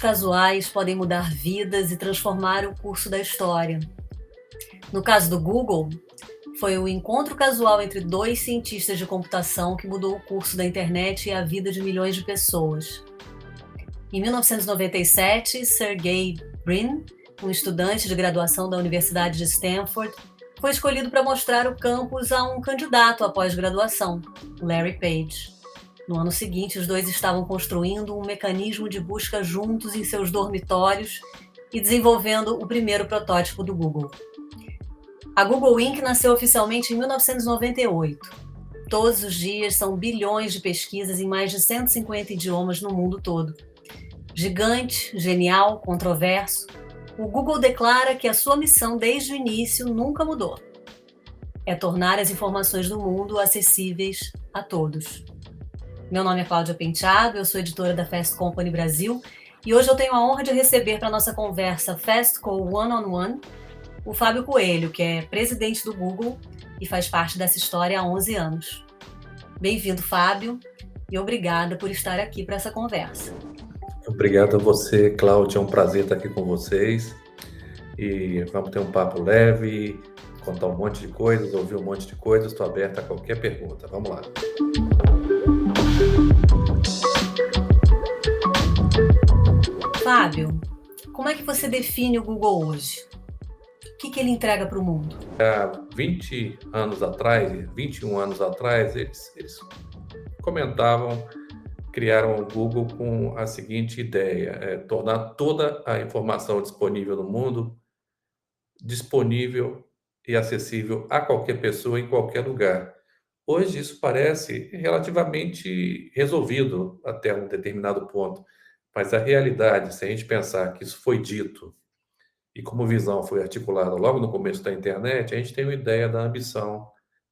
casuais podem mudar vidas e transformar o curso da história. No caso do Google, foi o encontro casual entre dois cientistas de computação que mudou o curso da internet e a vida de milhões de pessoas. Em 1997, Sergey Brin, um estudante de graduação da Universidade de Stanford, foi escolhido para mostrar o campus a um candidato à pós-graduação, Larry Page. No ano seguinte, os dois estavam construindo um mecanismo de busca juntos em seus dormitórios e desenvolvendo o primeiro protótipo do Google. A Google Inc. nasceu oficialmente em 1998. Todos os dias são bilhões de pesquisas em mais de 150 idiomas no mundo todo. Gigante, genial, controverso, o Google declara que a sua missão desde o início nunca mudou. É tornar as informações do mundo acessíveis a todos. Meu nome é Cláudia Penteado, eu sou editora da Fast Company Brasil e hoje eu tenho a honra de receber para a nossa conversa Fast Co One on One o Fábio Coelho, que é presidente do Google e faz parte dessa história há 11 anos. Bem-vindo, Fábio, e obrigada por estar aqui para essa conversa. Obrigado a você, Cláudia. É um prazer estar aqui com vocês. E vamos ter um papo leve, contar um monte de coisas, ouvir um monte de coisas. Estou aberto a qualquer pergunta. Vamos lá. Fábio, como é que você define o Google hoje? O que ele entrega para o mundo? Há 20 anos atrás, 21 anos atrás, eles comentavam, criaram o Google com a seguinte ideia: tornar toda a informação disponível no mundo disponível e acessível a qualquer pessoa em qualquer lugar. Hoje isso parece relativamente resolvido até um determinado ponto, mas a realidade, se a gente pensar que isso foi dito e como visão foi articulada logo no começo da internet, a gente tem uma ideia da ambição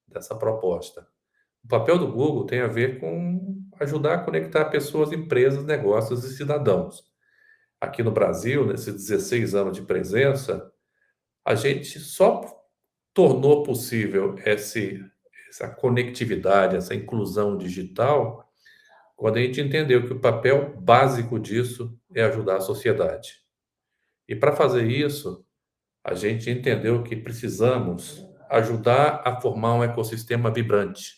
dessa proposta. O papel do Google tem a ver com ajudar a conectar pessoas, empresas, negócios e cidadãos. Aqui no Brasil, nesses 16 anos de presença, a gente só tornou possível essa conectividade, essa inclusão digital, quando a gente entendeu que o papel básico disso é ajudar a sociedade. E para fazer isso, a gente entendeu que precisamos ajudar a formar um ecossistema vibrante.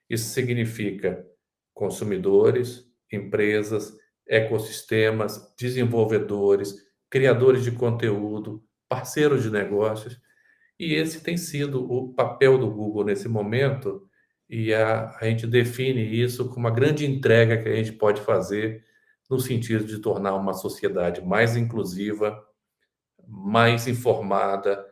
Isso significa consumidores, empresas, ecossistemas, desenvolvedores, criadores de conteúdo, parceiros de negócios. E esse tem sido o papel do Google nesse momento, e a gente define isso como uma grande entrega que a gente pode fazer no sentido de tornar uma sociedade mais inclusiva, mais informada,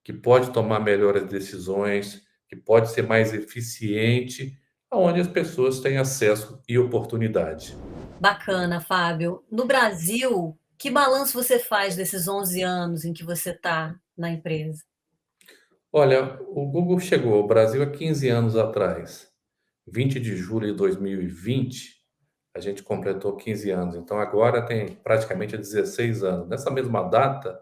que pode tomar melhores decisões, que pode ser mais eficiente, onde as pessoas têm acesso e oportunidade. Bacana, Fábio. No Brasil, que balanço você faz desses 11 anos em que você está na empresa? Olha, o Google chegou ao Brasil há 15 anos atrás. 20 de julho de 2020, a gente completou 15 anos. Então, agora tem praticamente 16 anos. Nessa mesma data,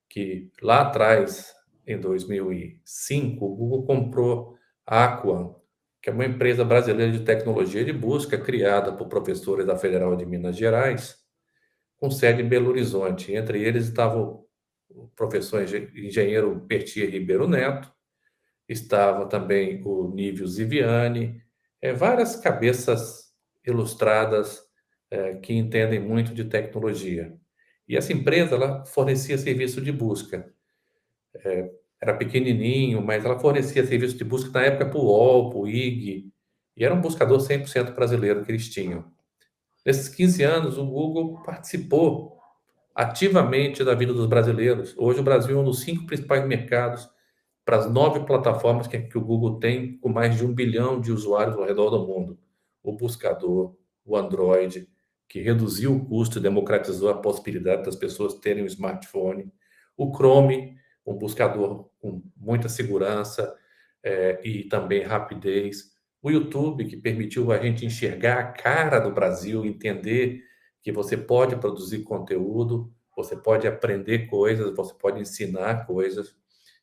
que lá atrás, em 2005, o Google comprou a Aquan, que é uma empresa brasileira de tecnologia de busca criada por professores da Federal de Minas Gerais, com sede em Belo Horizonte. Entre eles estava o professor engenheiro Pertier Ribeiro Neto, estava também o Nívio Ziviani, várias cabeças ilustradas que entendem muito de tecnologia. E essa empresa ela fornecia serviço de busca. Era pequenininho, mas ela fornecia serviço de busca na época para o UOL, para o IG, e era um buscador 100% brasileiro que eles tinham. Nesses 15 anos, o Google participou ativamente da vida dos brasileiros. Hoje, o Brasil é um dos 5 principais mercados para as 9 plataformas que o Google tem, com mais de 1 bilhão de usuários ao redor do mundo. O buscador, o Android, que reduziu o custo e democratizou a possibilidade das pessoas terem um smartphone. O Chrome, um buscador com muita segurança e também rapidez. O YouTube, que permitiu a gente enxergar a cara do Brasil, entender que você pode produzir conteúdo, você pode aprender coisas, você pode ensinar coisas,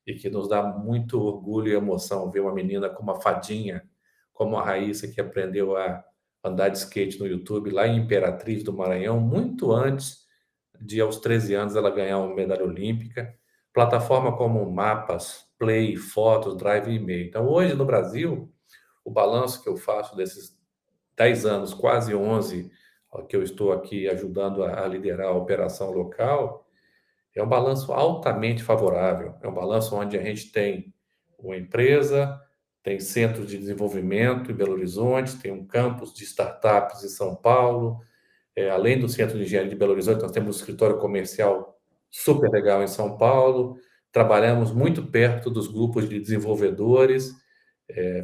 e que nos dá muito orgulho e emoção ver uma menina como a Fadinha, como a Raíssa, que aprendeu a andar de skate no YouTube lá em Imperatriz do Maranhão, muito antes de, aos 13 anos, ela ganhar uma medalha olímpica. Plataforma como Mapas, Play, Fotos, Drive e e-mail. Então, hoje no Brasil, o balanço que eu faço desses 10 anos, quase 11, ó, que eu estou aqui ajudando a liderar a operação local, é um balanço altamente favorável. É um balanço onde a gente tem uma empresa, tem centros de desenvolvimento em Belo Horizonte, tem um campus de startups em São Paulo, além do Centro de Engenharia de Belo Horizonte, nós temos um escritório comercial super legal em São Paulo, trabalhamos muito perto dos grupos de desenvolvedores,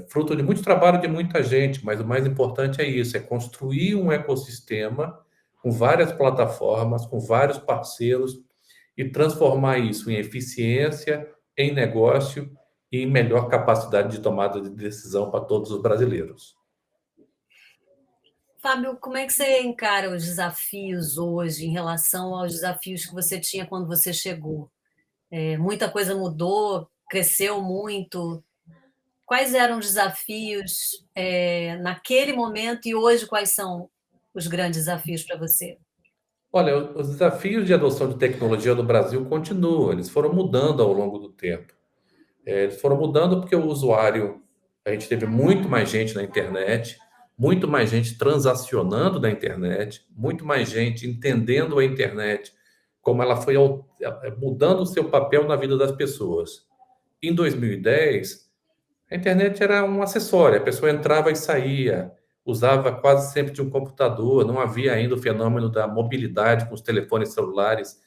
fruto de muito trabalho de muita gente, mas o mais importante é isso, é construir um ecossistema com várias plataformas, com vários parceiros e transformar isso em eficiência, em negócio e em melhor capacidade de tomada de decisão para todos os brasileiros. Fábio, como é que você encara os desafios hoje em relação aos desafios que você tinha quando você chegou? Muita coisa mudou, cresceu muito. Quais eram os desafios, naquele momento e hoje quais são os grandes desafios para você? Olha, os desafios de adoção de tecnologia no Brasil continuam, eles foram mudando ao longo do tempo. Eles foram mudando porque o usuário, a gente teve muito mais gente na internet, muito mais gente transacionando na internet, muito mais gente entendendo a internet, como ela foi mudando o seu papel na vida das pessoas. Em 2010, a internet era um acessório, a pessoa entrava e saía, usava quase sempre de um computador, não havia ainda o fenômeno da mobilidade com os telefones celulares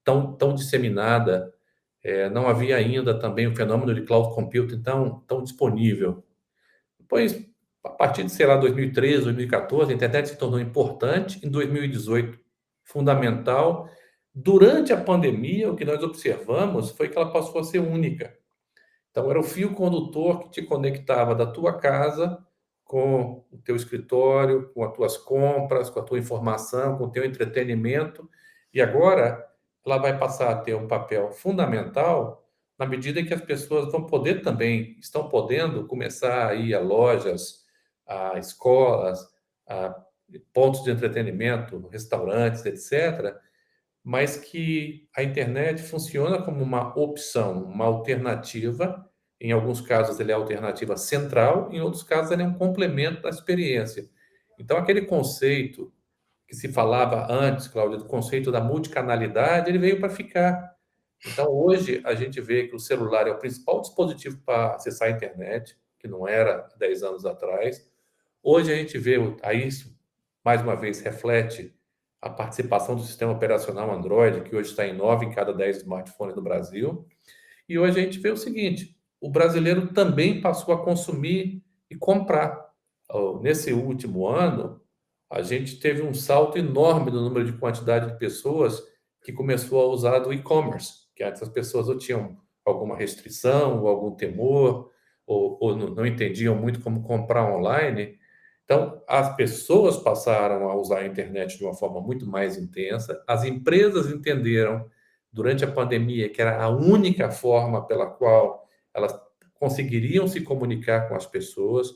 tão disseminada, não havia ainda também o fenômeno de cloud computing tão disponível. Depois, a partir de, sei lá, 2013, 2014, a internet se tornou importante, em 2018, fundamental. Durante a pandemia, o que nós observamos foi que ela passou a ser única. Então, era o fio condutor que te conectava da tua casa com o teu escritório, com as tuas compras, com a tua informação, com o teu entretenimento. E agora ela vai passar a ter um papel fundamental na medida em que as pessoas vão poder também, estão podendo começar a ir a lojas, a escolas, a pontos de entretenimento, restaurantes, etc., mas que a internet funciona como uma opção, uma alternativa. Em alguns casos, ele é a alternativa central, em outros casos, ele é um complemento da experiência. Então, aquele conceito que se falava antes, Cláudia, do conceito da multicanalidade, ele veio para ficar. Então, hoje, a gente vê que o celular é o principal dispositivo para acessar a internet, que não era 10 anos atrás. Hoje, a gente vê, aí isso, mais uma vez, reflete a participação do sistema operacional Android, que hoje está em 9 em cada 10 smartphones no Brasil. E hoje a gente vê o seguinte: o brasileiro também passou a consumir e comprar. Nesse último ano, a gente teve um salto enorme no número de quantidade de pessoas que começou a usar do e-commerce, que antes as pessoas ou tinham alguma restrição, ou algum temor, ou não entendiam muito como comprar online. Então, as pessoas passaram a usar a internet de uma forma muito mais intensa, as empresas entenderam durante a pandemia que era a única forma pela qual elas conseguiriam se comunicar com as pessoas.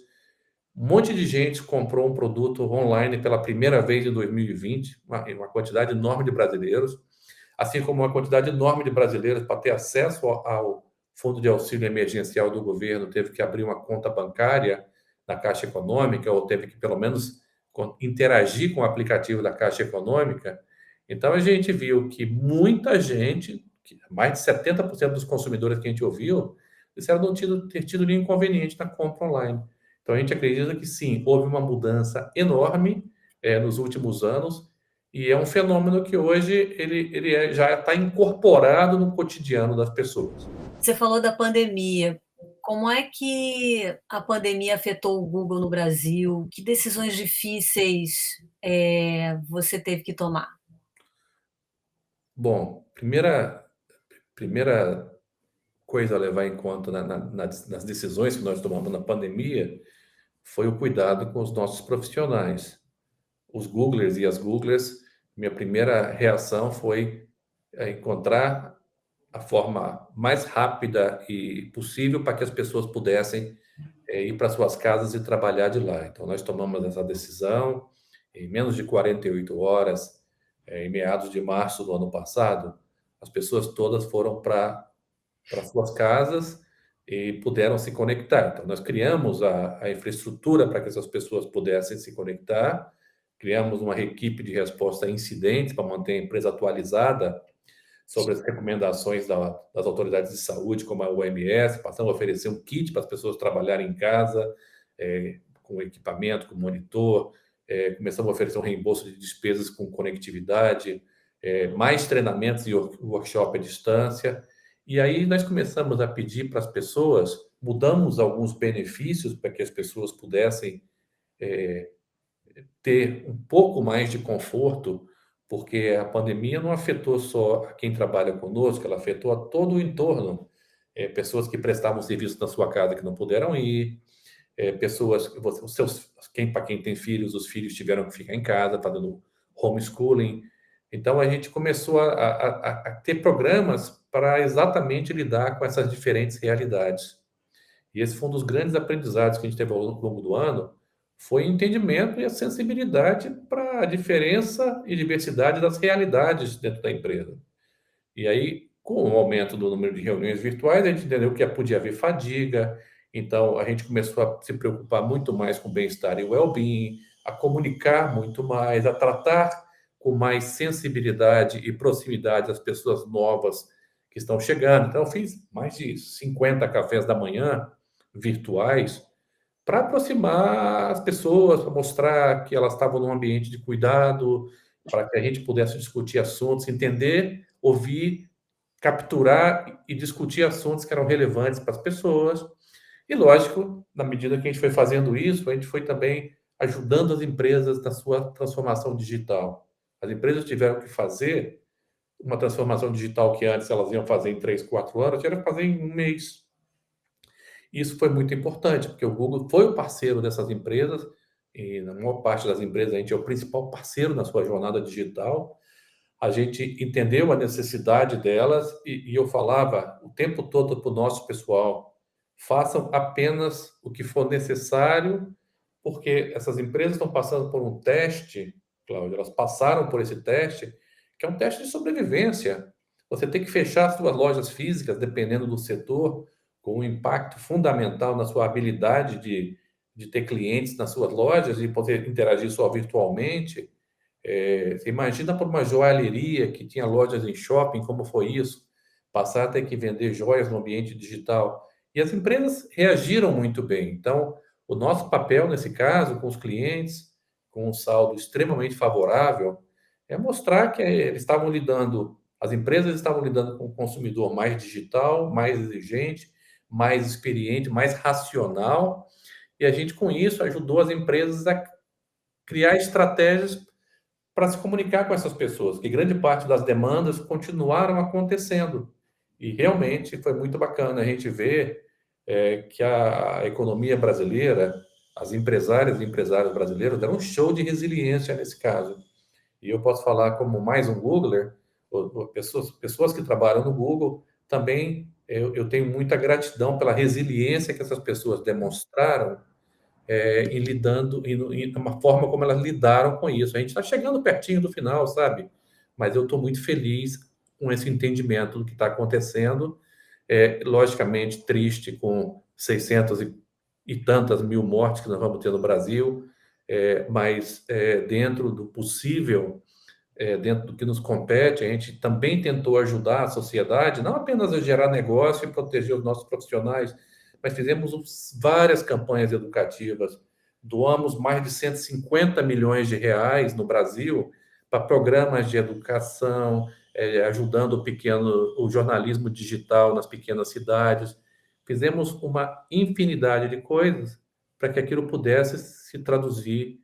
Um monte de gente comprou um produto online pela primeira vez em 2020, uma quantidade enorme de brasileiros, assim como uma quantidade enorme de brasileiros para ter acesso ao fundo de auxílio emergencial do governo, teve que abrir uma conta bancária na Caixa Econômica, ou teve que, pelo menos, interagir com o aplicativo da Caixa Econômica. Então, a gente viu que muita gente, mais de 70% dos consumidores que a gente ouviu, disseram não ter tido nenhum inconveniente na compra online. Então, a gente acredita que, sim, houve uma mudança enorme nos últimos anos, e é um fenômeno que hoje já está incorporado no cotidiano das pessoas. Você falou da pandemia. Como é que a pandemia afetou o Google no Brasil? Que decisões difíceis, você teve que tomar? Bom, primeira coisa a levar em conta nas decisões que nós tomamos na pandemia foi o cuidado com os nossos profissionais. Os Googlers e as Googlers, minha primeira reação foi encontrar a forma mais rápida e possível para que as pessoas pudessem ir para suas casas e trabalhar de lá. Então, nós tomamos essa decisão em menos de 48 horas, em meados de março do ano passado, as pessoas todas foram para suas casas e puderam se conectar. Então, nós criamos a infraestrutura para que essas pessoas pudessem se conectar, criamos uma equipe de resposta a incidentes para manter a empresa atualizada sobre as recomendações das autoridades de saúde, como a OMS, passamos a oferecer um kit para as pessoas trabalharem em casa, com equipamento, com monitor, começamos a oferecer um reembolso de despesas com conectividade, mais treinamentos e workshop à distância. E aí nós começamos a pedir para as pessoas, mudamos alguns benefícios para que as pessoas pudessem ter um pouco mais de conforto, porque a pandemia não afetou só a quem trabalha conosco, ela afetou a todo o entorno. Pessoas que prestavam serviço na sua casa que não puderam ir, pessoas, os seus, para quem tem filhos, os filhos tiveram que ficar em casa fazendo homeschooling. Então a gente começou a ter programas para exatamente lidar com essas diferentes realidades. E esse foi um dos grandes aprendizados que a gente teve ao longo do ano, foi o entendimento e a sensibilidade para a diferença e diversidade das realidades dentro da empresa. E aí, com o aumento do número de reuniões virtuais, a gente entendeu que podia haver fadiga, então a gente começou a se preocupar muito mais com o bem-estar e o well-being, a comunicar muito mais, a tratar com mais sensibilidade e proximidade as pessoas novas que estão chegando. Então, eu fiz mais de 50 cafés da manhã virtuais para aproximar as pessoas, para mostrar que elas estavam num ambiente de cuidado, para que a gente pudesse discutir assuntos, entender, ouvir, capturar e discutir assuntos que eram relevantes para as pessoas. E, lógico, na medida que a gente foi fazendo isso, a gente foi também ajudando as empresas na sua transformação digital. As empresas tiveram que fazer uma transformação digital que antes elas iam fazer em 3, 4 anos, tiveram que fazer em um mês. Isso foi muito importante, porque o Google foi o parceiro dessas empresas, e na maior parte das empresas a gente é o principal parceiro na sua jornada digital. A gente entendeu a necessidade delas e eu falava o tempo todo para o nosso pessoal, façam apenas o que for necessário, porque essas empresas estão passando por um teste, Cláudio, elas passaram por esse teste, que é um teste de sobrevivência. Você tem que fechar suas lojas físicas, dependendo do setor, com um impacto fundamental na sua habilidade de ter clientes nas suas lojas e poder interagir só virtualmente. Você imagina para uma joalheria que tinha lojas em shopping, como foi isso? Passar a ter que vender joias no ambiente digital. E as empresas reagiram muito bem. Então, o nosso papel nesse caso, com os clientes, com um saldo extremamente favorável, é mostrar que eles estavam lidando, as empresas estavam lidando com um consumidor mais digital, mais exigente, mais experiente, mais racional, e a gente, com isso, ajudou as empresas a criar estratégias para se comunicar com essas pessoas, que grande parte das demandas continuaram acontecendo. E realmente foi muito bacana a gente ver que a economia brasileira, as empresárias e empresários brasileiros deram um show de resiliência nesse caso. E eu posso falar como mais um Googler, pessoas que trabalham no Google, também eu tenho muita gratidão pela resiliência que essas pessoas demonstraram em lidando, e uma forma como elas lidaram com isso. A gente está chegando pertinho do final, sabe? Mas eu estou muito feliz com esse entendimento do que está acontecendo. Logicamente triste com 600 e tantas mil mortes que nós vamos ter no Brasil, mas dentro do possível, dentro do que nos compete, a gente também tentou ajudar a sociedade, não apenas a gerar negócio e proteger os nossos profissionais, mas fizemos várias campanhas educativas, doamos mais de 150 milhões de reais no Brasil para programas de educação, ajudando o jornalismo digital nas pequenas cidades. Fizemos uma infinidade de coisas para que aquilo pudesse se traduzir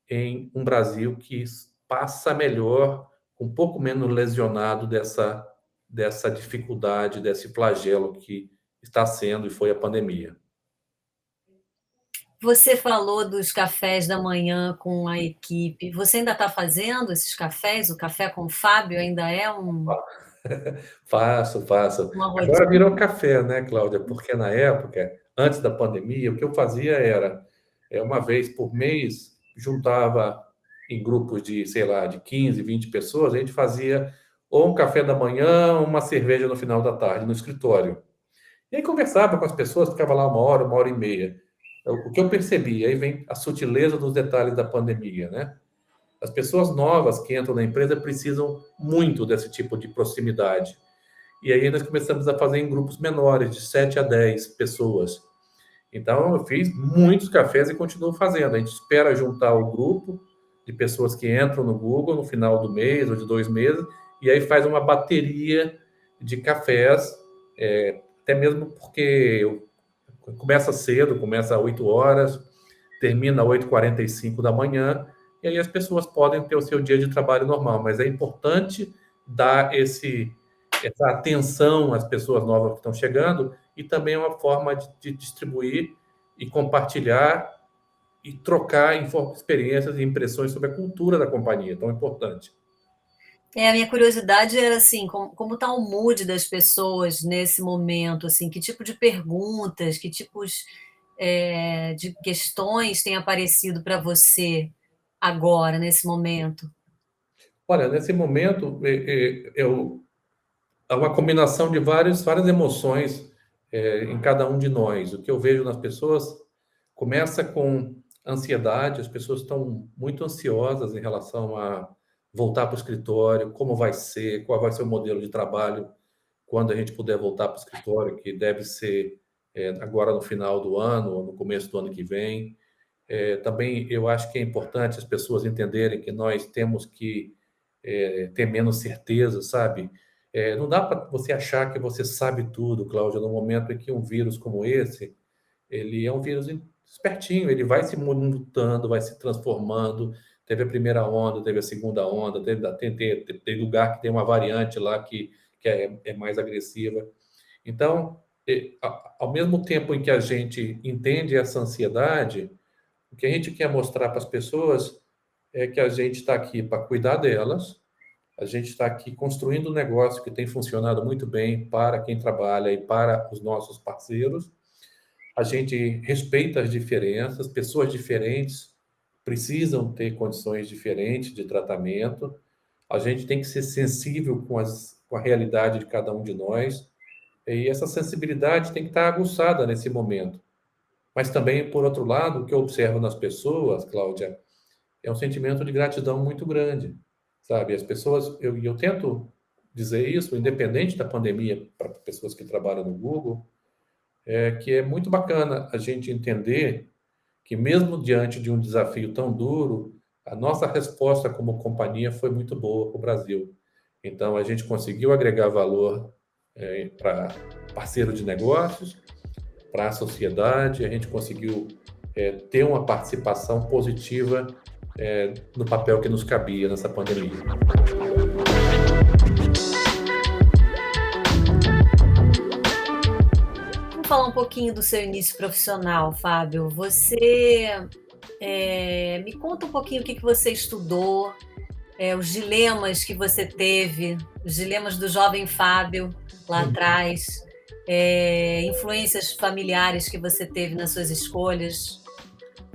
em um Brasil que passa melhor, um pouco menos lesionado dessa dificuldade, desse flagelo que está sendo e foi a pandemia. Você falou dos cafés da manhã com a equipe. Você ainda está fazendo esses cafés? O café com o Fábio ainda é Faço. uma Agora rotina? virou café, né, Cláudia? Porque na época, antes da pandemia, o que eu fazia era, uma vez por mês, juntava em grupos de, sei lá, de 15, 20 pessoas, a gente fazia ou um café da manhã, ou uma cerveja no final da tarde, no escritório. E aí conversava com as pessoas, ficava lá uma hora e meia. O que eu percebi, aí vem a sutileza dos detalhes da pandemia, né? As pessoas novas que entram na empresa precisam muito desse tipo de proximidade. E aí nós começamos a fazer em grupos menores, de 7 a 10 pessoas. Então eu fiz muitos cafés e continuo fazendo. A gente espera juntar o grupo de pessoas que entram no Google no final do mês ou de 2 meses, e aí faz uma bateria de cafés, até mesmo porque começa cedo, começa às 8 horas, termina às 8h45 da manhã, e aí as pessoas podem ter o seu dia de trabalho normal, mas é importante dar essa atenção às pessoas novas que estão chegando, e também é uma forma de distribuir e compartilhar e trocar experiências e impressões sobre a cultura da companhia, tão importante. A minha curiosidade era assim, como está o mood das pessoas nesse momento, assim, que tipo de perguntas, que tipos de questões têm aparecido para você agora, nesse momento? Olha, nesse momento, há uma combinação de várias emoções em cada um de nós. O que eu vejo nas pessoas começa com ansiedade, as pessoas estão muito ansiosas em relação a voltar para o escritório, como vai ser, qual vai ser o modelo de trabalho quando a gente puder voltar para o escritório, que deve ser agora no final do ano ou no começo do ano que vem. Também eu acho que é importante as pessoas entenderem que nós temos que ter menos certeza, sabe? Não dá para você achar que você sabe tudo, Cláudia, no momento em que um vírus como esse, ele é um vírus espertinho, ele vai se mutando, vai se transformando. Teve a primeira onda, teve a segunda onda, tem lugar que tem uma variante lá que é mais agressiva. Então, ao mesmo tempo em que a gente entende essa ansiedade, o que a gente quer mostrar para as pessoas é que a gente está aqui para cuidar delas, a gente está aqui construindo um negócio que tem funcionado muito bem para quem trabalha e para os nossos parceiros. A gente respeita as diferenças, pessoas diferentes precisam ter condições diferentes de tratamento. A gente tem que ser sensível com a realidade de cada um de nós. E essa sensibilidade tem que estar aguçada nesse momento. Mas também, por outro lado, o que eu observo nas pessoas, Cláudia, é um sentimento de gratidão muito grande, sabe? As pessoas, eu tento dizer isso, independente da pandemia, para pessoas que trabalham no Google, que é muito bacana a gente entender que mesmo diante de um desafio tão duro, a nossa resposta como companhia foi muito boa para o Brasil. Então, a gente conseguiu agregar valor para parceiro de negócios, para a sociedade, a gente conseguiu ter uma participação positiva no papel que nos cabia nessa pandemia. Vamos falar um pouquinho do seu início profissional, Fábio. Você me conta um pouquinho o que você estudou, os dilemas que você teve, os dilemas do jovem Fábio lá atrás, influências familiares que você teve nas suas escolhas.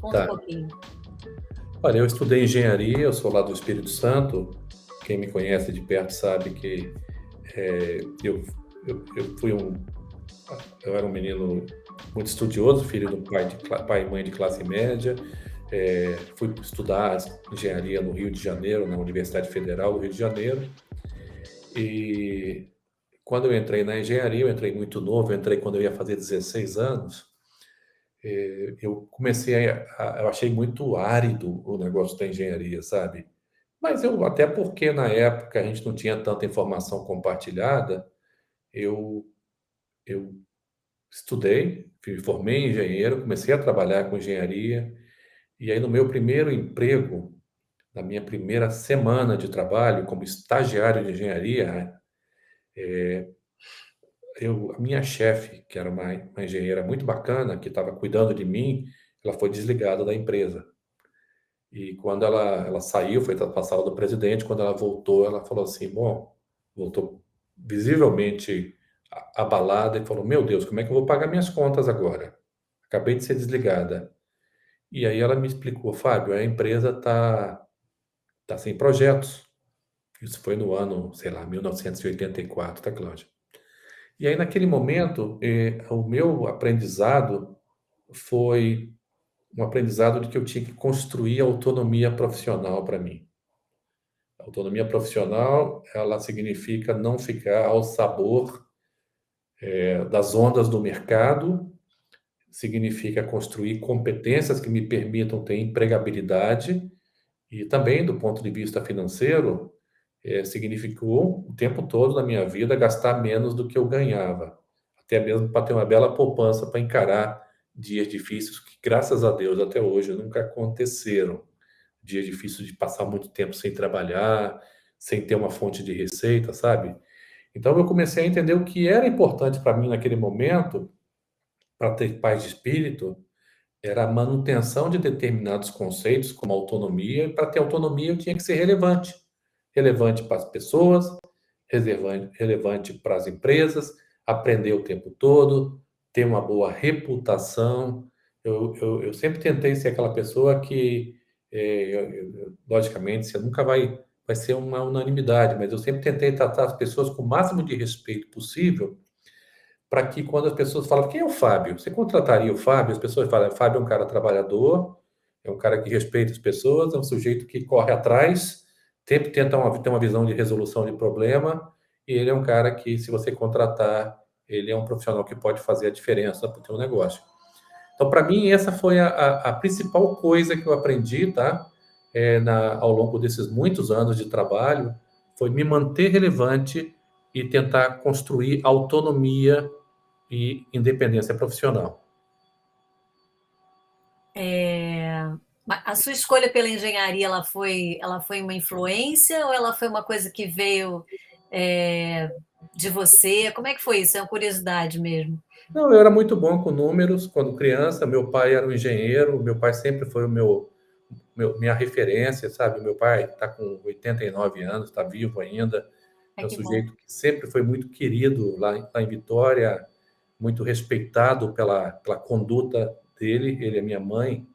Conta um Tá. pouquinho. Olha, eu estudei engenharia, eu sou lá do Espírito Santo. Quem me conhece de perto sabe que eu fui eu era um menino muito estudioso, filho de um pai e mãe de classe média. Fui estudar engenharia no Rio de Janeiro, na Universidade Federal do Rio de Janeiro. E quando eu entrei na engenharia, eu entrei muito novo, eu entrei quando eu ia fazer 16 anos. Eu eu achei muito árido o negócio da engenharia, sabe? Mas até porque na época a gente não tinha tanta informação compartilhada, eu, eu estudei, me formei em engenheiro, comecei a trabalhar com engenharia, e aí no meu primeiro emprego, na minha primeira semana de trabalho como estagiário de engenharia, a minha chefe, que era uma engenheira muito bacana, que estava cuidando de mim, ela foi desligada da empresa. E quando ela saiu, foi para a sala do presidente, quando ela voltou, ela falou assim, bom, voltou visivelmente abalada e falou, meu Deus, como é que eu vou pagar minhas contas agora? acabei de ser desligada. E aí ela me explicou, Fábio, a empresa tá sem projetos. Isso foi no ano, sei lá, 1984, tá, Cláudia? E aí, naquele momento, o meu aprendizado foi um aprendizado de que eu tinha que construir autonomia profissional para mim. A autonomia profissional, ela significa não ficar ao sabor das ondas do mercado, significa construir competências que me permitam ter empregabilidade e também, do ponto de vista financeiro, significou o tempo todo na minha vida gastar menos do que eu ganhava, até mesmo para ter uma bela poupança para encarar dias difíceis que, graças a Deus, até hoje nunca aconteceram. Dias difíceis de passar muito tempo sem trabalhar, sem ter uma fonte de receita, sabe? Então eu comecei a entender o que era importante para mim naquele momento, para ter paz de espírito, era a manutenção de determinados conceitos, como autonomia, e para ter autonomia eu tinha que ser relevante. Relevante para as pessoas, relevante para as empresas, aprender o tempo todo, ter uma boa reputação. Eu sempre tentei ser aquela pessoa que, logicamente, você nunca vai ser uma unanimidade, mas eu sempre tentei tratar as pessoas com o máximo de respeito possível, para que quando as pessoas falam, quem é o Fábio? Você contrataria o Fábio? As pessoas falam, Fábio é um cara trabalhador, é um cara que respeita as pessoas, é um sujeito que corre atrás, sempre tenta ter uma visão de resolução de problema, e ele é um cara que, se você contratar, ele é um profissional que pode fazer a diferença para o teu negócio. Então, para mim, essa foi a principal coisa que eu aprendi, tá? Ao longo desses muitos anos de trabalho, foi me manter relevante e tentar construir autonomia e independência profissional. A sua escolha pela engenharia, ela foi uma influência ou ela foi uma coisa que veio de você? Como é que foi isso? É uma curiosidade mesmo. Não, eu era muito bom com números quando criança. Meu pai era um engenheiro. Meu pai sempre foi minha referência, sabe? Meu pai está com 89 anos, está vivo ainda. É É um que bom. sujeito que sempre foi muito querido lá em Vitória, muito respeitado pela conduta dele. Ele é minha mãe.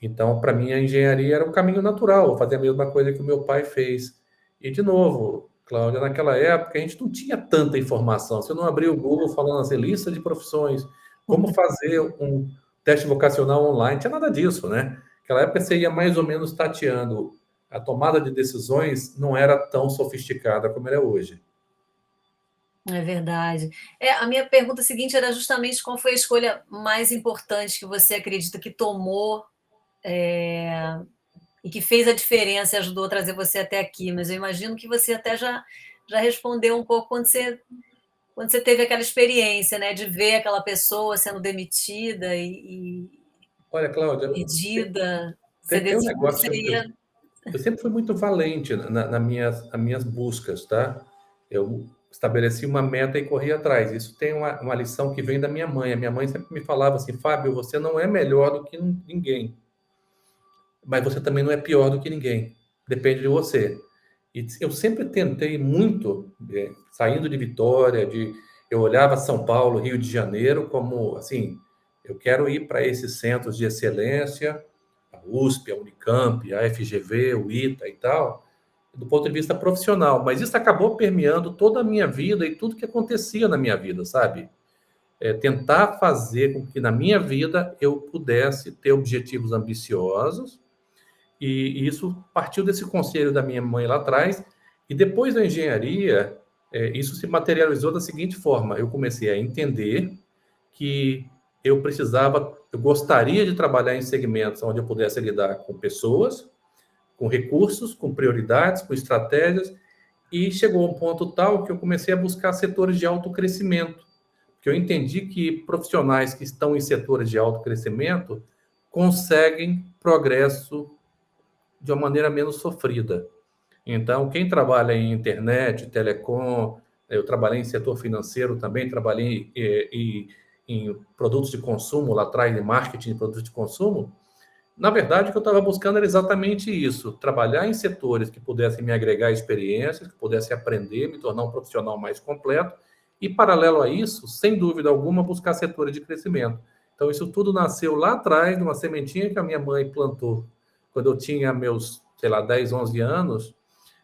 Então, para mim, a engenharia era um caminho natural, fazer a mesma coisa que o meu pai fez. E, de novo, Cláudia, naquela época a gente não tinha tanta informação. Você não abria o Google falando assim, lista de profissões, como fazer um teste vocacional online, não tinha nada disso, né? Naquela época você ia mais ou menos tateando. A tomada de decisões não era tão sofisticada como ela é hoje. É verdade. A minha pergunta seguinte era justamente qual foi a escolha mais importante que você acredita que tomou, e que fez a diferença e ajudou a trazer você até aqui, mas eu imagino que você até já respondeu um pouco quando você teve aquela experiência, né, de ver aquela pessoa sendo demitida e Olha, Cláudia, perdida, você tem um decidiu que negócio você ia. eu sempre fui muito valente nas minhas buscas, tá? Eu estabeleci uma meta e corri atrás. Isso tem uma lição que vem da minha mãe. A minha mãe sempre me falava assim, Fábio, você não é melhor do que ninguém, mas você também não é pior do que ninguém. Depende de você. E eu sempre tentei muito, saindo de Vitória, eu olhava São Paulo, Rio de Janeiro, como assim, eu quero ir para esses centros de excelência, a USP, a Unicamp, a FGV, o ITA e tal, do ponto de vista profissional. Mas isso acabou permeando toda a minha vida e tudo que acontecia na minha vida, sabe? Tentar fazer com que na minha vida eu pudesse ter objetivos ambiciosos, e isso partiu desse conselho da minha mãe lá atrás. E depois da engenharia, isso se materializou da seguinte forma: eu comecei a entender que eu gostaria de trabalhar em segmentos onde eu pudesse lidar com pessoas, com recursos, com prioridades, com estratégias, e chegou a um ponto tal que eu comecei a buscar setores de alto crescimento, porque eu entendi que profissionais que estão em setores de alto crescimento conseguem progresso de uma maneira menos sofrida. Então, quem trabalha em internet, telecom, eu trabalhei em setor financeiro também, trabalhei em produtos de consumo, lá atrás, em marketing de produtos de consumo. Na verdade, o que eu estava buscando era exatamente isso: trabalhar em setores que pudessem me agregar experiências, que pudessem aprender, me tornar um profissional mais completo, e, paralelo a isso, sem dúvida alguma, buscar setores de crescimento. Então, isso tudo nasceu lá atrás, numa sementinha que a minha mãe plantou quando eu tinha meus, sei lá, 10, 11 anos,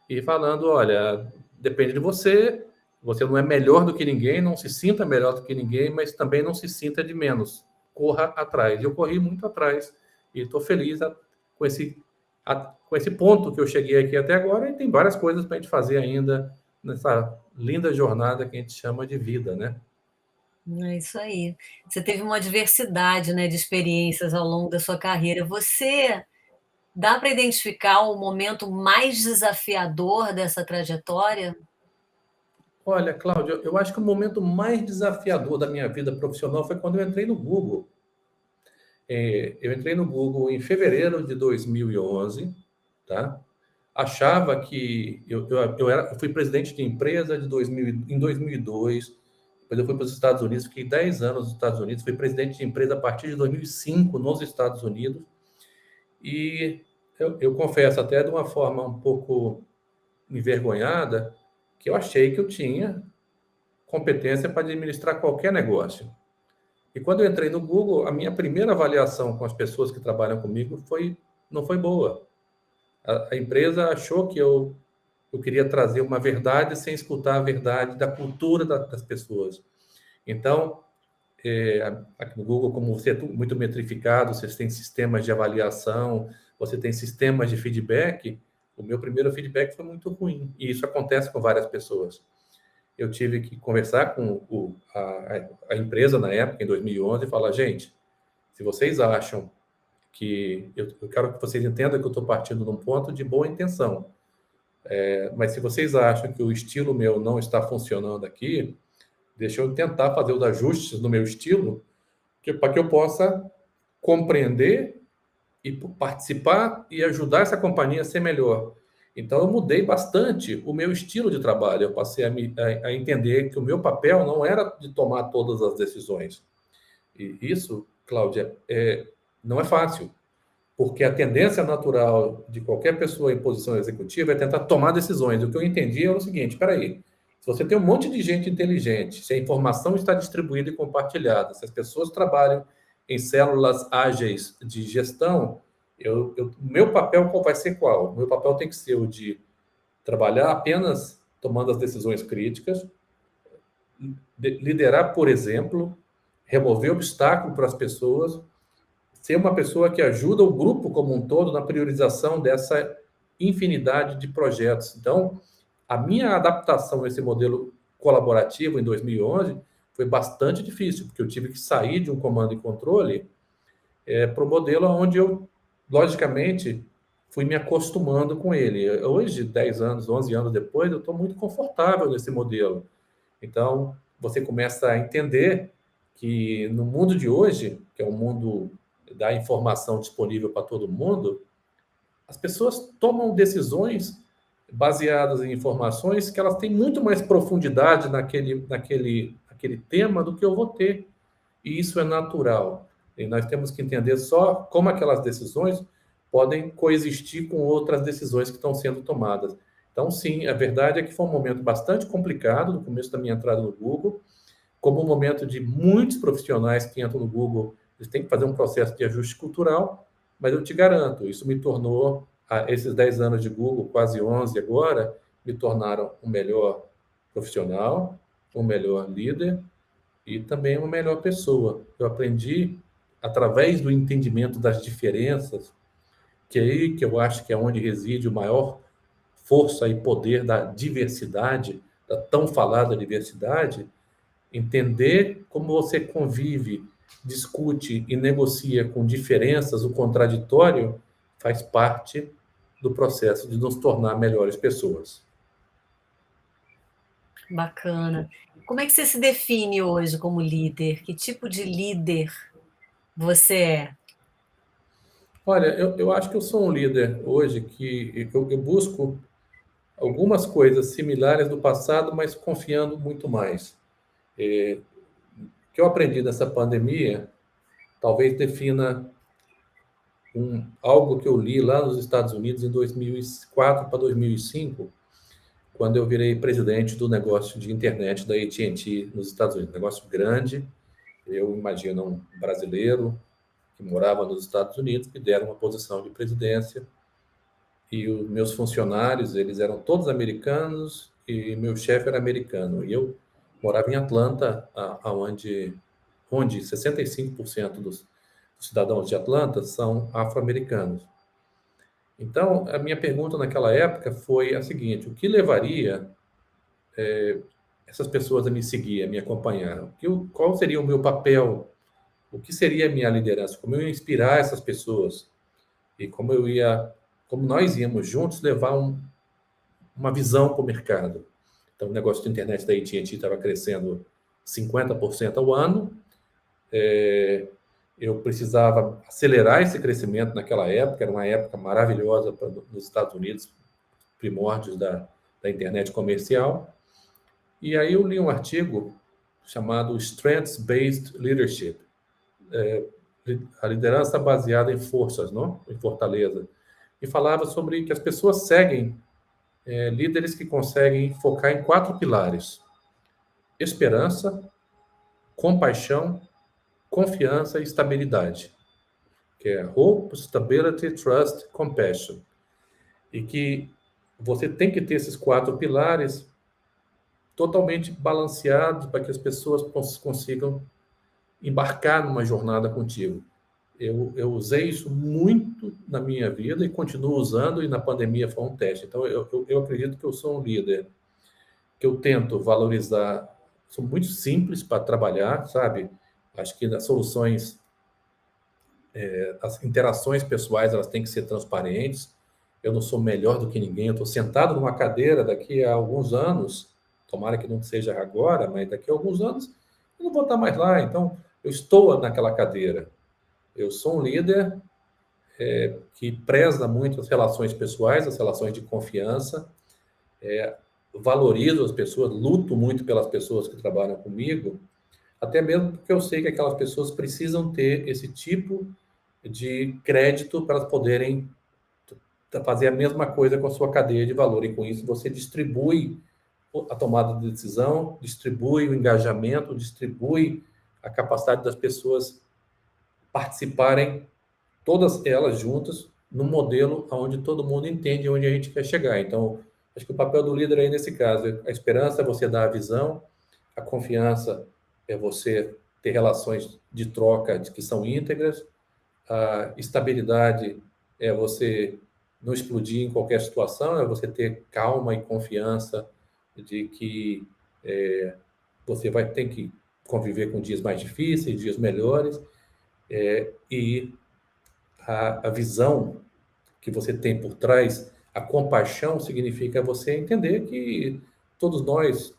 e falando, olha, depende de você, você não é melhor do que ninguém, não se sinta melhor do que ninguém, mas também não se sinta de menos. Corra atrás. Eu corri muito atrás e estou feliz com com esse ponto que eu cheguei aqui até agora, e tem várias coisas para a gente fazer ainda nessa linda jornada que a gente chama de vida, né? É isso aí. Você teve uma diversidade, né, de experiências ao longo da sua carreira. Você dá para identificar o momento mais desafiador dessa trajetória? Olha, Cláudio, eu acho que o momento mais desafiador da minha vida profissional foi quando eu entrei no Google. Eu entrei no Google em fevereiro de 2011, tá? Achava que eu fui presidente de empresa em 2002, depois eu fui para os Estados Unidos, fiquei 10 anos nos Estados Unidos, fui presidente de empresa a partir de 2005 nos Estados Unidos, e eu confesso até de uma forma um pouco envergonhada, que eu achei que eu tinha competência para administrar qualquer negócio. E quando eu entrei no Google, a minha primeira avaliação com as pessoas que trabalham comigo não foi boa. A empresa achou que eu queria trazer uma verdade sem escutar a verdade da cultura das pessoas. Então, aqui no Google, como você é muito metrificado, você tem sistemas de avaliação, você tem sistemas de feedback, o meu primeiro feedback foi muito ruim. E isso acontece com várias pessoas. Eu tive que conversar com a empresa na época, em 2011, e falar, gente, se vocês acham que... Eu quero que vocês entendam que eu estou partindo de um ponto de boa intenção. Mas se vocês acham que o estilo meu não está funcionando aqui, deixa eu tentar fazer os ajustes no meu estilo, para que eu possa compreender e participar e ajudar essa companhia a ser melhor. Então, eu mudei bastante o meu estilo de trabalho. Eu passei a entender que o meu papel não era de tomar todas as decisões. E isso, Cláudia, não é fácil, porque a tendência natural de qualquer pessoa em posição executiva é tentar tomar decisões. O que eu entendi é o seguinte: espera aí, se você tem um monte de gente inteligente, se a informação está distribuída e compartilhada, se as pessoas trabalham em células ágeis de gestão, meu papel qual vai ser qual? O meu papel tem que ser o de trabalhar apenas tomando as decisões críticas, liderar, por exemplo, remover obstáculo para as pessoas, ser uma pessoa que ajuda o grupo como um todo na priorização dessa infinidade de projetos. Então, a minha adaptação a esse modelo colaborativo em 2011 foi bastante difícil, porque eu tive que sair de um comando e controle para o modelo onde eu, logicamente, fui me acostumando com ele. Hoje, 10 anos, 11 anos depois, eu estou muito confortável nesse modelo. Então, você começa a entender que no mundo de hoje, que é um mundo da informação disponível para todo mundo, as pessoas tomam decisões baseadas em informações que elas têm muito mais profundidade naquele tema do que eu vou ter. E isso é natural. E nós temos que entender só como aquelas decisões podem coexistir com outras decisões que estão sendo tomadas. Então, sim, a verdade é que foi um momento bastante complicado no começo da minha entrada no Google, como um momento de muitos profissionais que entram no Google, eles têm que fazer um processo de ajuste cultural, mas eu te garanto, isso me tornou, esses 10 anos de Google, quase 11 agora, me tornaram um melhor profissional, um melhor líder e também uma melhor pessoa. Eu aprendi, através do entendimento das diferenças, que é aí que eu acho que é onde reside o maior força e poder da diversidade, da tão falada diversidade, entender como você convive, discute e negocia com diferenças, o contraditório, faz parte do processo de nos tornar melhores pessoas. Bacana. Como é que você se define hoje como líder? Que tipo de líder você é? Olha, eu acho que eu sou um líder hoje que eu busco algumas coisas similares do passado, mas confiando muito mais. O que eu aprendi nessa pandemia talvez defina algo que eu li lá nos Estados Unidos em 2004 para 2005, quando eu virei presidente do negócio de internet da AT&T nos Estados Unidos. Um negócio grande, Eu imagino um brasileiro que morava nos Estados Unidos, que deram uma posição de presidência, e os meus funcionários, eles eram todos americanos, e meu chefe era americano. E eu morava em Atlanta, onde 65% dos cidadãos de Atlanta são afro-americanos. Então, a minha pergunta naquela época foi a seguinte: o que levaria essas pessoas a me seguir, a me acompanhar? Qual seria o meu papel? O que seria a minha liderança? Como eu ia inspirar essas pessoas? E como nós íamos juntos levar uma visão para o mercado? Então, o negócio de internet da AT&T estava crescendo 50% ao ano. Eu precisava acelerar esse crescimento naquela época, era uma época maravilhosa nos Estados Unidos, primórdios da internet comercial. E aí eu li um artigo chamado Strengths-Based Leadership, a liderança baseada em forças, não? Em fortaleza. E falava sobre que as pessoas seguem líderes que conseguem focar em 4 pilares: esperança, compaixão, confiança e estabilidade, que é Hope, Stability, Trust, Compassion. E que você tem que ter esses 4 pilares totalmente balanceados para que as pessoas consigam embarcar numa jornada contigo. Eu usei isso muito na minha vida e continuo usando, e na pandemia foi um teste. Então, eu acredito que eu sou um líder que eu tento valorizar, sou muito simples para trabalhar, sabe? Acho que as soluções, as interações pessoais, elas têm que ser transparentes. Eu não sou melhor do que ninguém, eu estou sentado numa cadeira daqui a alguns anos, tomara que não seja agora, mas daqui a alguns anos eu não vou estar mais lá, então eu estou naquela cadeira. Eu sou um líder que preza muito as relações pessoais, as relações de confiança, valorizo as pessoas, luto muito pelas pessoas que trabalham comigo, até mesmo porque eu sei que aquelas pessoas precisam ter esse tipo de crédito para elas poderem fazer a mesma coisa com a sua cadeia de valor, e com isso você distribui a tomada de decisão, distribui o engajamento, distribui a capacidade das pessoas participarem, todas elas juntas, num modelo onde todo mundo entende onde a gente quer chegar. Então, acho que o papel do líder aí nesse caso, a esperança é você dar a visão, a confiança é você ter relações de troca que são íntegras, a estabilidade é você não explodir em qualquer situação, é você ter calma e confiança de que você vai ter que conviver com dias mais difíceis, dias melhores, e a visão que você tem por trás, a compaixão significa você entender que todos nós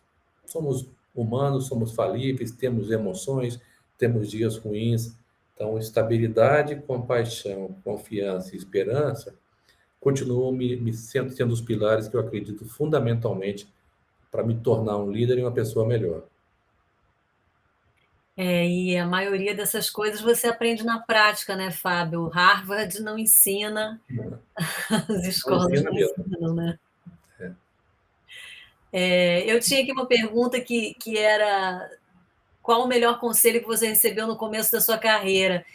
somos humanos, somos falíveis, temos emoções, temos dias ruins. Então, estabilidade, compaixão, confiança e esperança continuam sendo os pilares que eu acredito fundamentalmente para me tornar um líder e uma pessoa melhor. E a maioria dessas coisas você aprende na prática, né, Fábio? Harvard não ensina, as Não escolas ensina não mesmo. ensinam, né? Eu tinha aqui uma pergunta que era: qual o melhor conselho que você recebeu no começo da sua carreira?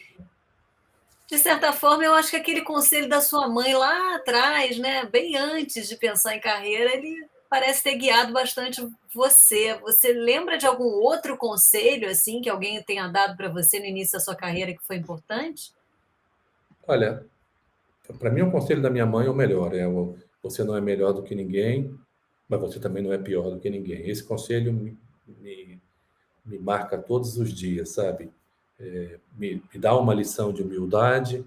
De certa forma, eu acho que aquele conselho da sua mãe lá atrás, né, bem antes de pensar em carreira, ele parece ter guiado bastante você. Você lembra de algum outro conselho, assim, que alguém tenha dado para você no início da sua carreira que foi importante? Olha, para mim, o conselho da minha mãe é o melhor. Você não é melhor do que ninguém, mas você também não é pior do que ninguém. Esse conselho me, me marca todos os dias, sabe? Me dá uma lição de humildade,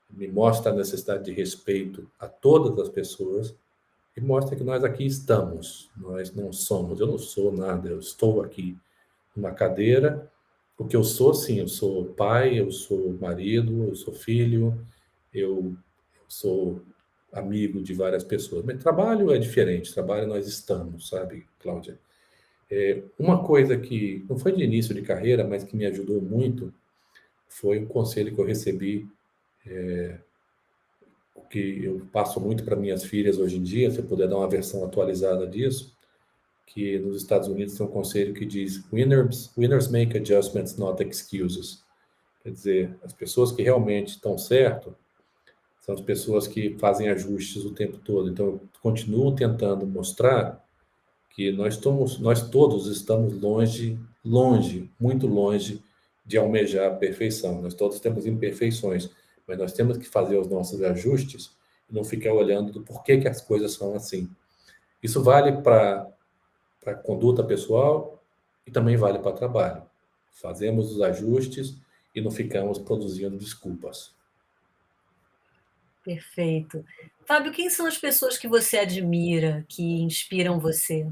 me mostra a necessidade de respeito a todas as pessoas e mostra que nós aqui estamos, nós não somos, eu não sou nada, eu estou aqui numa cadeira. O que eu sou, sim, eu sou pai, eu sou marido, eu sou filho, eu sou amigo de várias pessoas, mas trabalho é diferente, trabalho nós estamos, sabe, Cláudia? Uma coisa que não foi de início de carreira, mas que me ajudou muito, foi um conselho que eu recebi, que eu passo muito para minhas filhas hoje em dia, se eu puder dar uma versão atualizada disso, que nos Estados Unidos tem um conselho que diz winners make adjustments, not excuses. Quer dizer, as pessoas que realmente estão certo são as pessoas que fazem ajustes o tempo todo. Então, eu continuo tentando mostrar que nós todos estamos longe, muito longe de almejar a perfeição. Nós todos temos imperfeições, mas nós temos que fazer os nossos ajustes e não ficar olhando do porquê que as coisas são assim. Isso vale para conduta pessoal e também vale para trabalho. Fazemos os ajustes e não ficamos produzindo desculpas. Perfeito. Fábio, quem são as pessoas que você admira, que inspiram você?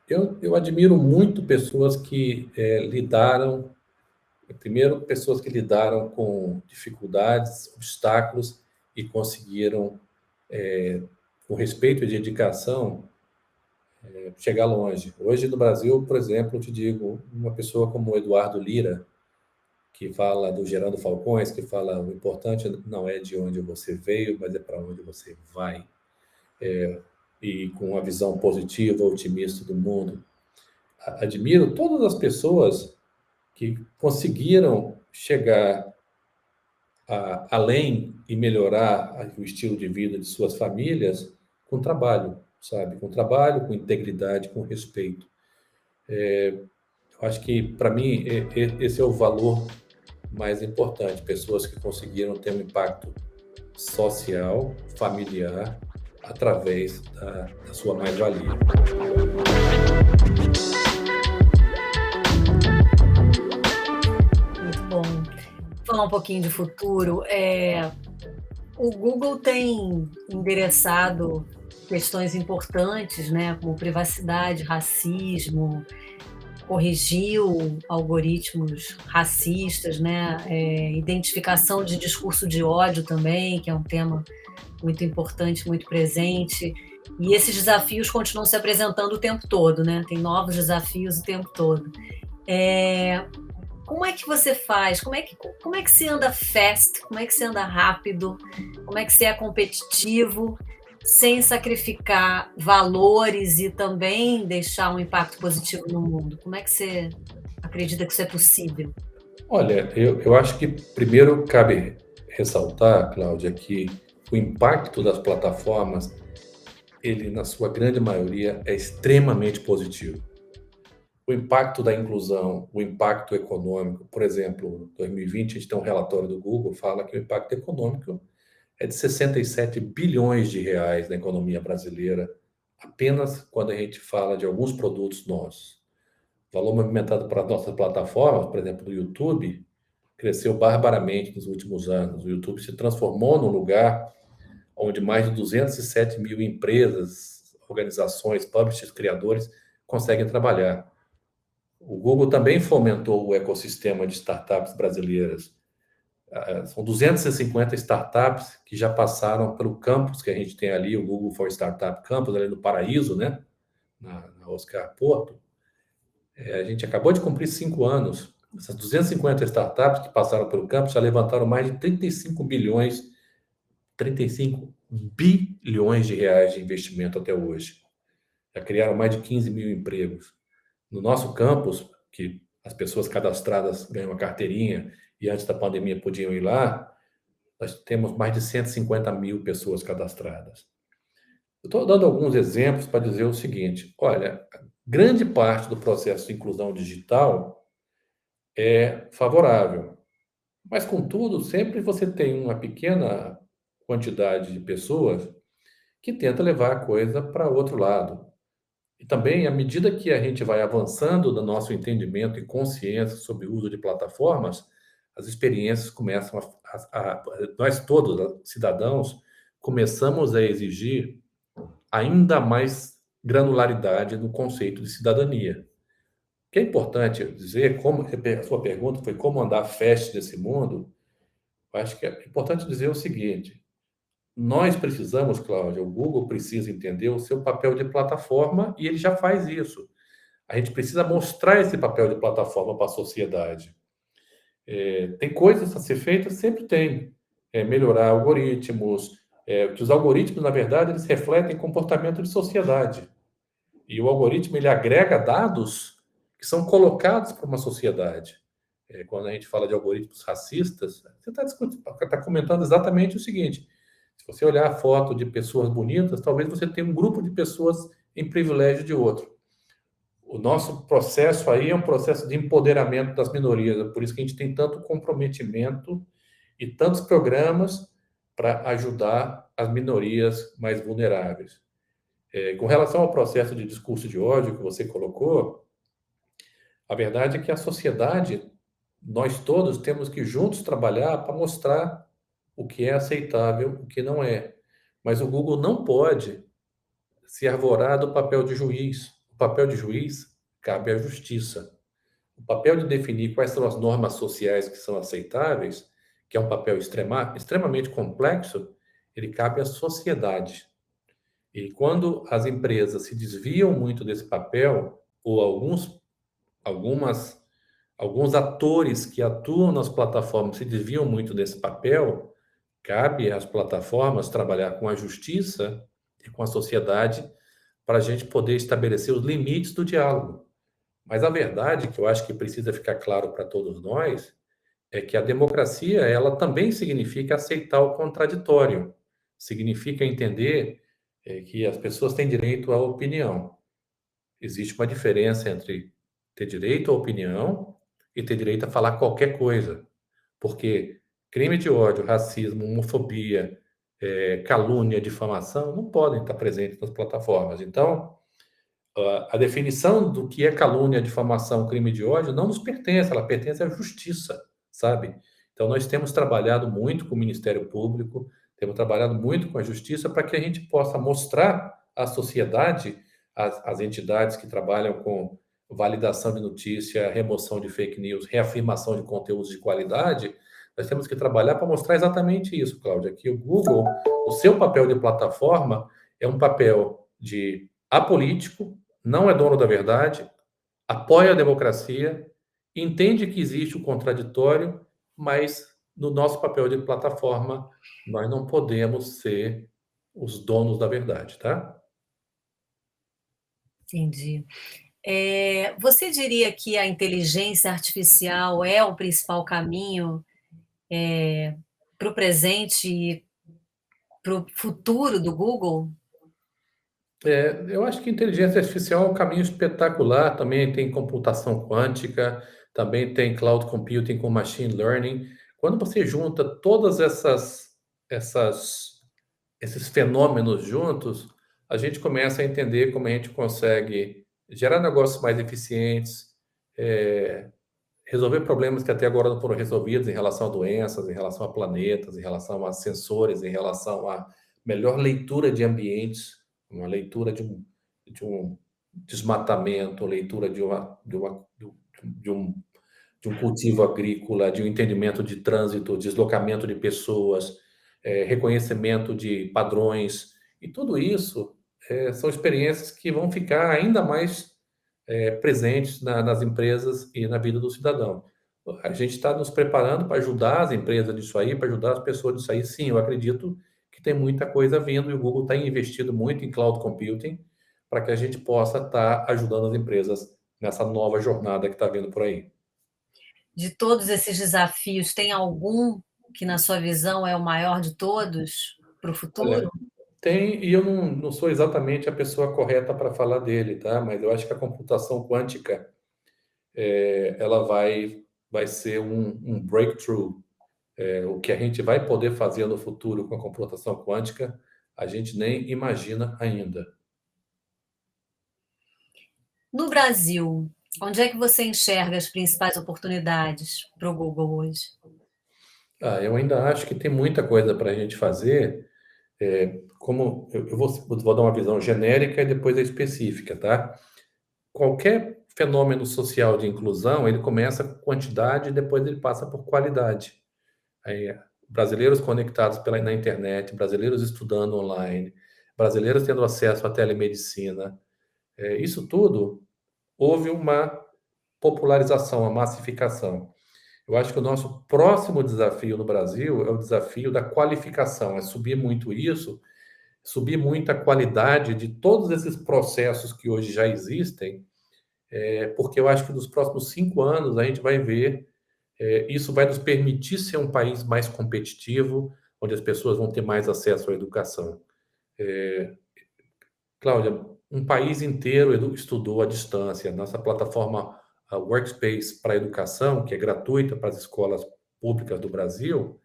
Eu admiro muito pessoas que lidaram, primeiro, pessoas que lidaram com dificuldades, obstáculos e conseguiram, com respeito e dedicação, chegar longe. Hoje no Brasil, por exemplo, eu te digo, uma pessoa como o Eduardo Lira, que fala do Gerando Falcões, que fala o importante não é de onde você veio, mas é para onde você vai. E com uma visão positiva, otimista do mundo. Admiro todas as pessoas que conseguiram chegar além e melhorar o estilo de vida de suas famílias com trabalho, sabe? Com trabalho, com integridade, com respeito. Eu acho que, para mim, esse é o valor mais importante. Pessoas que conseguiram ter um impacto social, familiar, através da sua mais-valia. Muito bom. Falar um pouquinho de futuro. O Google tem endereçado questões importantes, né, como privacidade, racismo, corrigiu algoritmos racistas, né, identificação de discurso de ódio também, que é um tema muito importante, muito presente. E esses desafios continuam se apresentando o tempo todo, né? Tem novos desafios o tempo todo. Como é que você faz? Como é que você anda fast? Como é que você anda rápido? Como é que você é competitivo sem sacrificar valores e também deixar um impacto positivo no mundo? Como é que você acredita que isso é possível? Olha, eu acho que primeiro cabe ressaltar, Cláudia, que o impacto das plataformas, ele, na sua grande maioria, é extremamente positivo. O impacto da inclusão, o impacto econômico, por exemplo, em 2020, a gente tem um relatório do Google, fala que o impacto econômico é de 67 bilhões de reais na economia brasileira, apenas quando a gente fala de alguns produtos nossos. O valor movimentado para nossas plataformas, por exemplo, do YouTube, cresceu barbaramente nos últimos anos. O YouTube se transformou num lugar onde mais de 207 mil empresas, organizações, publishers, criadores conseguem trabalhar. O Google também fomentou o ecossistema de startups brasileiras. São 250 startups que já passaram pelo campus que a gente tem ali, o Google for Startup Campus, ali no Paraíso, né? Na Oscar Porto. A gente acabou de cumprir 5 anos. Essas 250 startups que passaram pelo campus já levantaram mais de 35 bilhões de reais de investimento até hoje. Já criaram mais de 15 mil empregos. No nosso campus, que as pessoas cadastradas ganham uma carteirinha e antes da pandemia podiam ir lá, nós temos mais de 150 mil pessoas cadastradas. Eu estou dando alguns exemplos para dizer o seguinte: olha, grande parte do processo de inclusão digital é favorável, mas, contudo, sempre você tem uma pequena quantidade de pessoas que tenta levar a coisa para outro lado. E também, à medida que a gente vai avançando no nosso entendimento e consciência sobre o uso de plataformas, as experiências começam nós todos, cidadãos, começamos a exigir ainda mais granularidade no conceito de cidadania. O que é importante dizer, como a sua pergunta foi como andar fast nesse mundo, eu acho que é importante dizer o seguinte: nós precisamos, Cláudia, o Google precisa entender o seu papel de plataforma e ele já faz isso. A gente precisa mostrar esse papel de plataforma para a sociedade. Tem coisas a ser feitas, sempre tem. Melhorar algoritmos, que os algoritmos, na verdade, eles refletem comportamento de sociedade. E o algoritmo ele agrega dados que são colocados para uma sociedade. Quando a gente fala de algoritmos racistas, você está comentando exatamente o seguinte: se você olhar a foto de pessoas bonitas, talvez você tenha um grupo de pessoas em privilégio de outro. O nosso processo aí é um processo de empoderamento das minorias, é por isso que a gente tem tanto comprometimento e tantos programas para ajudar as minorias mais vulneráveis. Com relação ao processo de discurso de ódio que você colocou, a verdade é que a sociedade, nós todos temos que juntos trabalhar para mostrar o que é aceitável, o que não é. Mas o Google não pode se arvorar do papel de juiz. O papel de juiz cabe à justiça. O papel de definir quais são as normas sociais que são aceitáveis, que é um papel extremamente complexo, ele cabe à sociedade. E quando as empresas se desviam muito desse papel, ou algumas, alguns atores que atuam nas plataformas se desviam muito desse papel, cabe às plataformas trabalhar com a justiça e com a sociedade para a gente poder estabelecer os limites do diálogo. Mas a verdade, que eu acho que precisa ficar claro para todos nós, é que a democracia, ela também significa aceitar o contraditório, significa entender que as pessoas têm direito à opinião. Existe uma diferença entre ter direito à opinião e ter direito a falar qualquer coisa, porque crime de ódio, racismo, homofobia, calúnia, difamação não podem estar presentes nas plataformas. Então, a definição do que é calúnia, difamação, crime de ódio não nos pertence, ela pertence à justiça, sabe? Então, nós temos trabalhado muito com o Ministério Público, temos trabalhado muito com a justiça para que a gente possa mostrar à sociedade, às entidades que trabalham com validação de notícia, remoção de fake news, reafirmação de conteúdos de qualidade, nós temos que trabalhar para mostrar exatamente isso, Cláudia, que o Google, o seu papel de plataforma é um papel de apolítico, não é dono da verdade, apoia a democracia, entende que existe o contraditório, mas no nosso papel de plataforma, nós não podemos ser os donos da verdade, tá? Entendi. Você diria que a inteligência artificial é o principal caminho para o presente e para o futuro do Google? Eu acho que inteligência artificial é um caminho espetacular, também tem computação quântica, também tem cloud computing com machine learning. Quando você junta todas essas esses fenômenos juntos, a gente começa a entender como a gente consegue gerar negócios mais eficientes, é, resolver problemas que até agora não foram resolvidos em relação a doenças, em relação a planetas, em relação a sensores, em relação a melhor leitura de ambientes, uma leitura de um desmatamento, leitura de um cultivo agrícola, de um entendimento de trânsito, deslocamento de pessoas, reconhecimento de padrões, e tudo isso são experiências que vão ficar ainda mais presentes nas empresas e na vida do cidadão. A gente está nos preparando para ajudar as empresas disso aí, para ajudar as pessoas disso aí. Sim, eu acredito que tem muita coisa vindo e o Google está investido muito em cloud computing para que a gente possa estar ajudando as empresas nessa nova jornada que está vindo por aí. De todos esses desafios, tem algum que, na sua visão, é o maior de todos para o Olha, futuro? tem, e eu não sou exatamente a pessoa correta para falar dele, tá? Mas eu acho que a computação quântica ela vai ser um breakthrough. O que a gente vai poder fazer no futuro com a computação quântica, a gente nem imagina ainda. No Brasil, onde é que você enxerga as principais oportunidades para o Google hoje? Eu ainda acho que tem muita coisa para a gente fazer. Como eu vou dar uma visão genérica e depois a específica, tá? Qualquer fenômeno social de inclusão, ele começa com quantidade e depois ele passa por qualidade. Aí, brasileiros conectados na internet, brasileiros estudando online, brasileiros tendo acesso à telemedicina, isso tudo houve uma popularização, uma massificação. Eu acho que o nosso próximo desafio no Brasil é o desafio da qualificação, é subir muito isso subir muito a qualidade de todos esses processos que hoje já existem, porque eu acho que nos próximos 5 anos a gente vai ver, isso vai nos permitir ser um país mais competitivo, onde as pessoas vão ter mais acesso à educação. Cláudia, um país inteiro estudou à distância. Nossa plataforma a Workspace para a educação, que é gratuita para as escolas públicas do Brasil,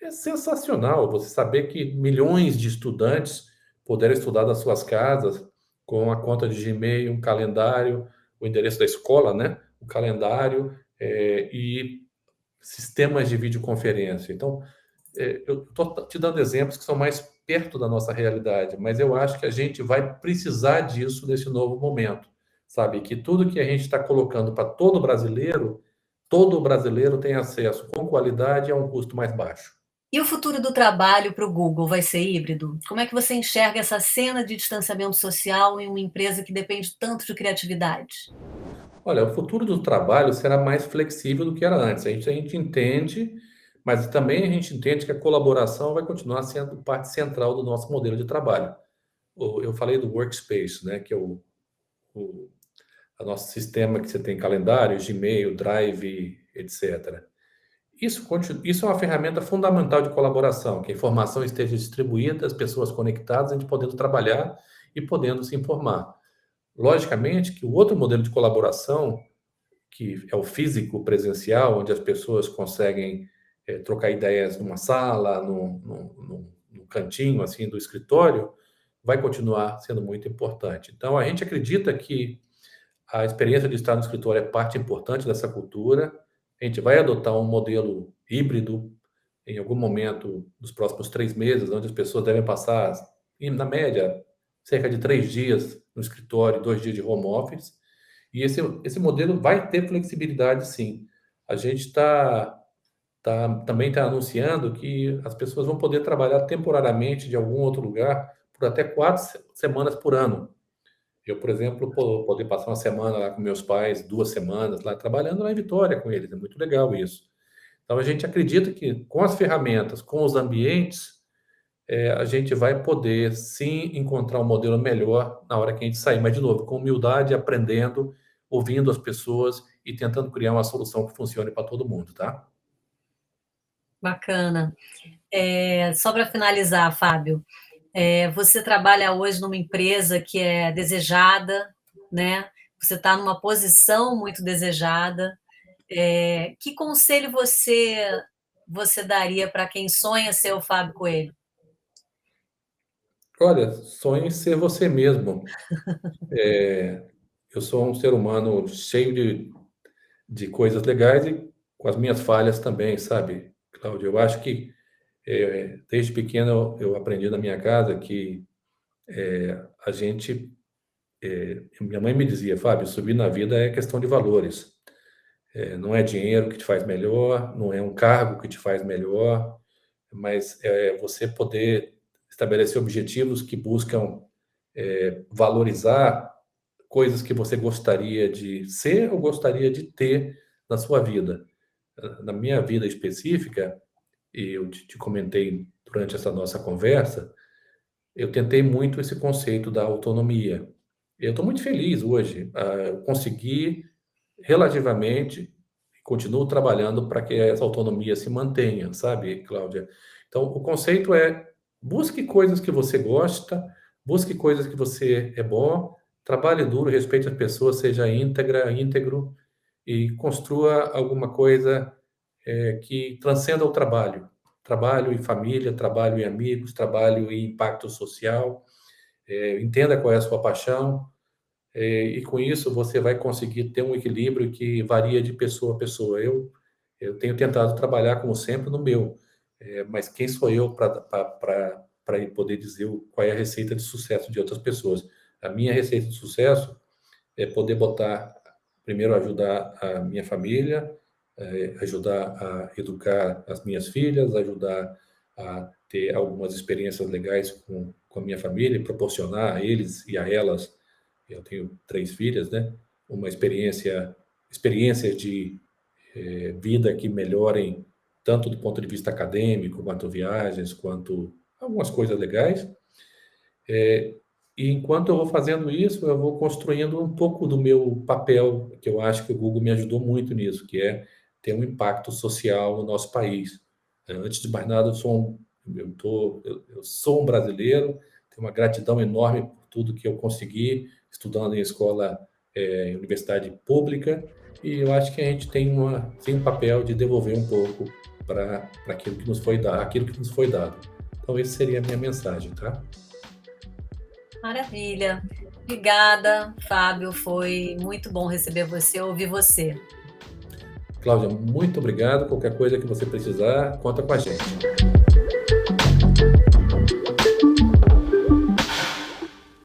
é sensacional você saber que milhões de estudantes puderam estudar das suas casas com a conta de Gmail, um calendário, o endereço da escola, né? O calendário, e sistemas de videoconferência. Então, eu estou te dando exemplos que são mais perto da nossa realidade, mas eu acho que a gente vai precisar disso nesse novo momento, sabe? Que tudo que a gente está colocando para todo brasileiro tem acesso com qualidade e a um custo mais baixo. E o futuro do trabalho para o Google vai ser híbrido? Como é que você enxerga essa cena de distanciamento social em uma empresa que depende tanto de criatividade? Olha, o futuro do trabalho será mais flexível do que era antes. A gente entende, mas também a gente entende que a colaboração vai continuar sendo parte central do nosso modelo de trabalho. Eu falei do Workspace, né, que é o nosso sistema que você tem calendário, Gmail, Drive, etc. Isso é uma ferramenta fundamental de colaboração, que a informação esteja distribuída, as pessoas conectadas, a gente podendo trabalhar e podendo se informar. Logicamente que o outro modelo de colaboração, que é o físico presencial, onde as pessoas conseguem trocar ideias numa sala, num cantinho assim do escritório, vai continuar sendo muito importante. Então, a gente acredita que a experiência de estar no escritório é parte importante dessa cultura. A gente vai adotar um modelo híbrido em algum momento dos próximos 3 meses, onde as pessoas devem passar, na média, cerca de 3 dias no escritório, 2 dias de home office. E esse modelo vai ter flexibilidade, sim. A gente também está anunciando que as pessoas vão poder trabalhar temporariamente de algum outro lugar por até 4 semanas por ano. Eu, por exemplo, poder passar uma semana lá com meus pais, 2 semanas lá trabalhando lá em Vitória com eles. É muito legal isso. Então, a gente acredita que com as ferramentas, com os ambientes, a gente vai poder sim encontrar um modelo melhor na hora que a gente sair. Mas, de novo, com humildade, aprendendo, ouvindo as pessoas e tentando criar uma solução que funcione para todo mundo, tá? Bacana. Só para finalizar, Fábio, você trabalha hoje numa empresa que é desejada, né? Você está numa posição muito desejada. Que conselho você daria para quem sonha ser o Fábio Coelho? Olha, sonhe em ser você mesmo. Eu sou um ser humano cheio de coisas legais e com as minhas falhas também, sabe, Cláudio? Eu acho que desde pequeno eu aprendi na minha casa que a gente. Minha mãe me dizia, Fábio, subir na vida é questão de valores. Não é dinheiro que te faz melhor, não é um cargo que te faz melhor, mas é você poder estabelecer objetivos que buscam valorizar coisas que você gostaria de ser ou gostaria de ter na sua vida. Na minha vida específica, e eu te comentei durante essa nossa conversa, eu tentei muito esse conceito da autonomia. Eu estou muito feliz hoje. Eu consegui relativamente, continuo trabalhando para que essa autonomia se mantenha, sabe, Cláudia? Então, o conceito é: busque coisas que você gosta, busque coisas que você é bom, trabalhe duro, respeite as pessoas, seja íntegro e construa alguma coisa que transcenda o trabalho. Trabalho e família, trabalho e amigos, trabalho e impacto social. Entenda qual é a sua paixão, e com isso você vai conseguir ter um equilíbrio que varia de pessoa a pessoa. Eu tenho tentado trabalhar, como sempre, no meu, mas quem sou eu para poder dizer qual é a receita de sucesso de outras pessoas? A minha receita de sucesso é poder botar, primeiro, ajudar a minha família, ajudar a educar as minhas filhas, ajudar a ter algumas experiências legais com a minha família e proporcionar a eles e a elas, eu tenho 3 filhas, né? Uma experiências de vida que melhorem tanto do ponto de vista acadêmico, quanto viagens, quanto algumas coisas legais. E enquanto eu vou fazendo isso, eu vou construindo um pouco do meu papel, que eu acho que o Google me ajudou muito nisso, que é ter um impacto social no nosso país. Antes de mais nada, eu sou um brasileiro, tenho uma gratidão enorme por tudo que eu consegui estudando em escola, em universidade pública, e eu acho que a gente tem um papel de devolver um pouco para aquilo que nos foi dado, aquilo que nos foi dado. Então, essa seria a minha mensagem, tá? Maravilha. Obrigada, Fábio. Foi muito bom receber você, ouvir você. Cláudia, muito obrigado. Qualquer coisa que você precisar, conta com a gente.